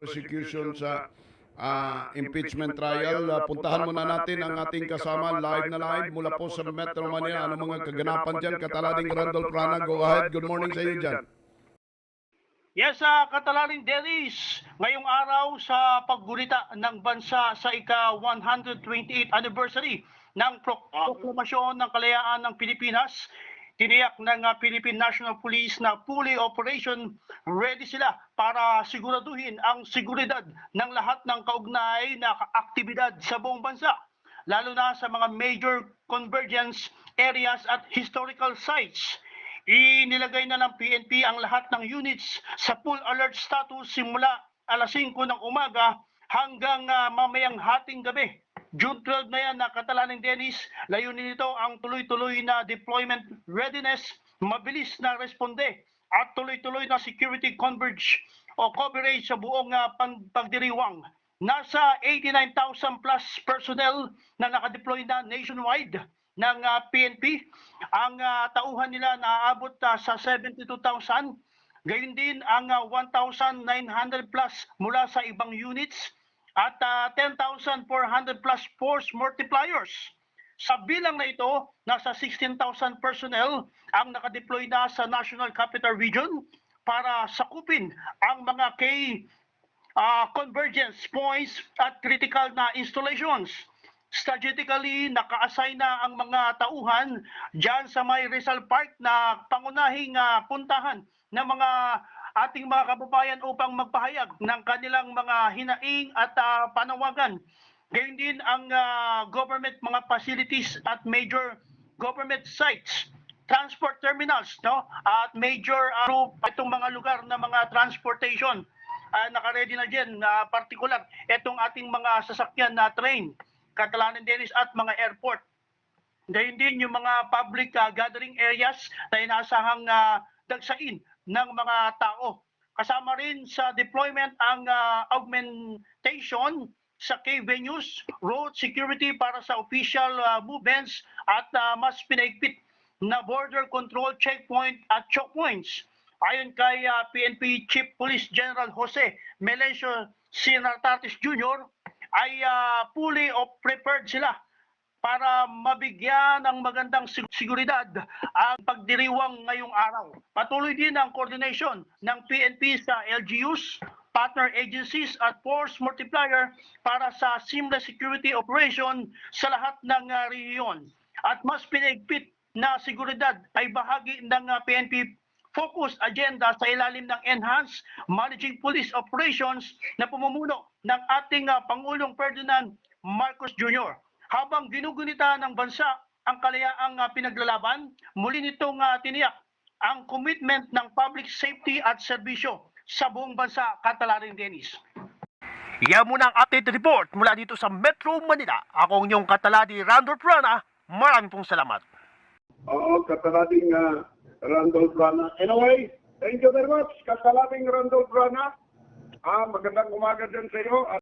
prosecution sa impeachment trial. Puntahan muna natin ang ating kasama live na live mula po sa Metro Manila. Ano mga kaganapan dyan? Katalading Randolph Rana, go ahead. Good morning sa iyo dyan. Yes, Katalading Dennis, ngayong araw sa paggulita ng bansa sa ika-128th anniversary ng proklamasyon ng kalayaan ng Pilipinas, tiniyak ng Philippine National Police na fully operation ready sila para siguraduhin ang seguridad ng lahat ng kaugnay na aktibidad sa buong bansa, lalo na sa mga major convergence areas at historical sites. Inilagay na ng PNP ang lahat ng units sa full alert status simula alas 5 ng umaga hanggang mamayang hating gabi. June 12 na yan, Katalading Dennis, layunin nito ang tuloy-tuloy na deployment readiness, mabilis na responde at tuloy-tuloy na security coverage sa buong pagdiriwang. Nasa 89,000 plus personnel na nakadeploy na nationwide ng PNP. Ang tauhan nila naaabot sa 72,000. Gayun din ang 1,900 plus mula sa ibang units at 10,400 plus force multipliers. Sa bilang na ito, nasa 16,000 personnel ang nakadeploy na sa National Capital Region para sakupin ang mga key convergence points at critical na installations. Strategically, naka-assign na ang mga tauhan dyan sa may Rizal Park na pangunahing puntahan ng mga ating mga kababayan upang magpahayag ng kanilang mga hinaing at panawagan. Gayun din ang government mga facilities at major government sites, transport terminals, no? At major itong mga lugar na mga transportation. Naka-ready na dyan, particular itong ating mga sasakyan na train, Katalading Dennis, at mga airport. Gayun din yung mga public gathering areas na inaasahang dagsain ng mga tao. Kasama rin sa deployment ang augmentation sa key venues, road security para sa official movements at mas pinaigpit na border control checkpoint at choke points. Ayon kay PNP Chief Police General Jose Melencio Sinartatis Jr., ay fully prepared sila para mabigyan ng magandang seguridad ang pagdiriwang ngayong araw. Patuloy din ang coordination ng PNP sa LGUs, partner agencies at force multiplier para sa seamless security operation sa lahat ng rehiyon. At mas pinaigpit na seguridad ay bahagi ng PNP focused agenda sa ilalim ng Enhanced Managing Police Operations na pamumuno ng ating Pangulong Ferdinand Marcos Jr. Habang ginugunita ng bansa ang kalayaang pinaglalaban, muli nitong tiniyak ang commitment ng public safety at serbisyo sa buong bansa, Katalading Dennis. Yan muna ang update report mula dito sa Metro Manila. Ako ang inyong Kataladi Randolph Rana. Maraming pong salamat. Oo, Katalading Randolph Rana. Anyway, thank you very much, Katalading Randolph Rana. Magandang umaga din sa iyo.